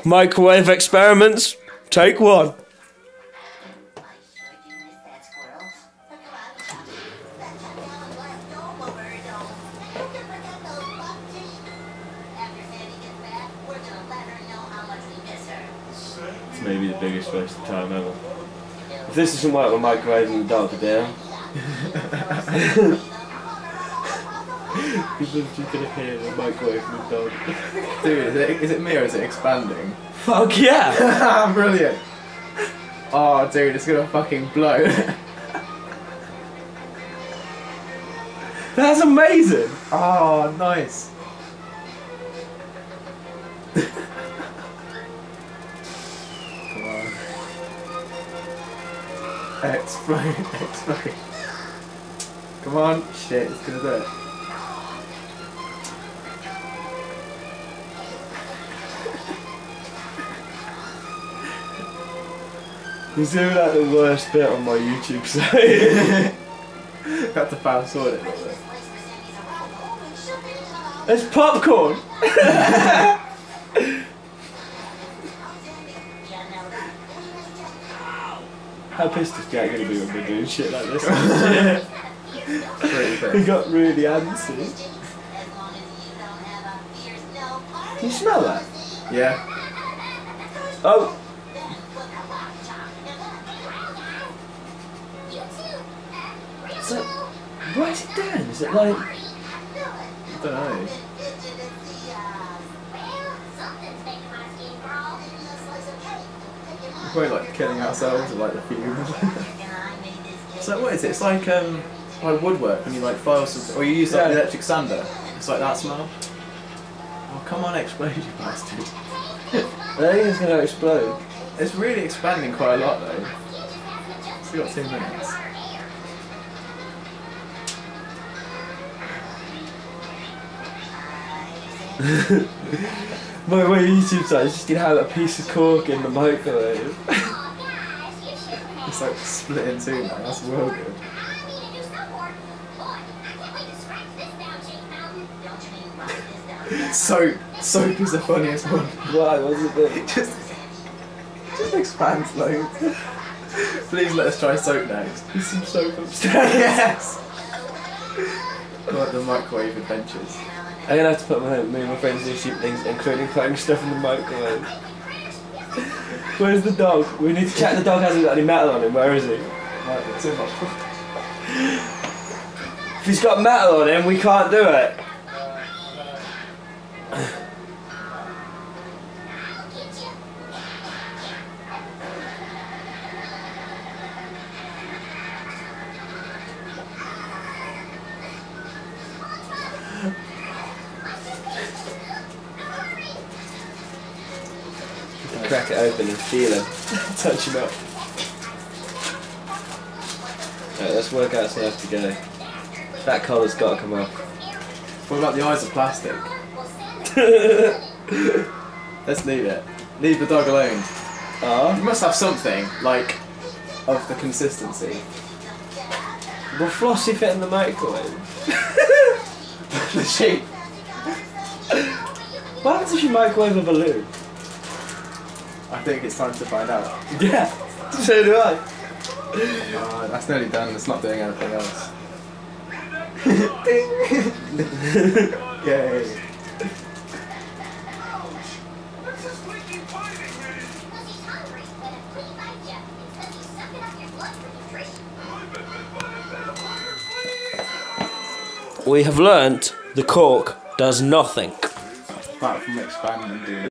Microwave experiments, take one. It's maybe the biggest waste of time ever. If this doesn't work with microwaving the dog down. You're just gonna hear the microwave from the dog. Dude, is it me or is it expanding? Fuck yeah! Brilliant! Oh dude, it's gonna fucking blow. That's amazing! Oh, nice. Come on. Explode, explode. Come on. Shit, it's gonna do it. It's even like the worst bit on my YouTube site. Got to fast forward it a little bit. It's popcorn! How pissed is Jack gonna be when we're doing shit like this? He got really antsy. Can you smell that? Yeah. Oh! So, why is it down? Is it like... I don't know. We're probably like killing ourselves with like the fumes. So what is it? It's like woodwork when you like file something, or you use like an electric sander. It's like that smell. Oh come on, explode you bastard! I think it's gonna explode. It's really expanding quite a lot though. Still got 2 minutes. My YouTube site is just gonna have a piece of cork in the microwave. It's like split in two now, that's well good. Soap is the funniest one. Why? What's it do? Just expands loads. Please let us try soap next. There's some soap upstairs. Yes! Like the microwave adventures. I'm gonna have to put me and my friends do cheap things, including putting stuff in the microwave. Where's the dog? We need to check the dog hasn't got any metal on him. Where is he? If he's got metal on him, we can't do it. Crack it open and feel him. Touch him up. Right, let's work out so I have to go. That collar's got to come off. What about the eyes of plastic? Let's leave it. Leave the dog alone. You must have something, like, of the consistency. Will Flossie fit in the microwave? The shape. What happens if you microwave a balloon? I think it's time to find out. Yeah, so do I. That's nearly done, it's not doing anything else. Yay. We have learnt the cork does nothing. Apart from expanding and doing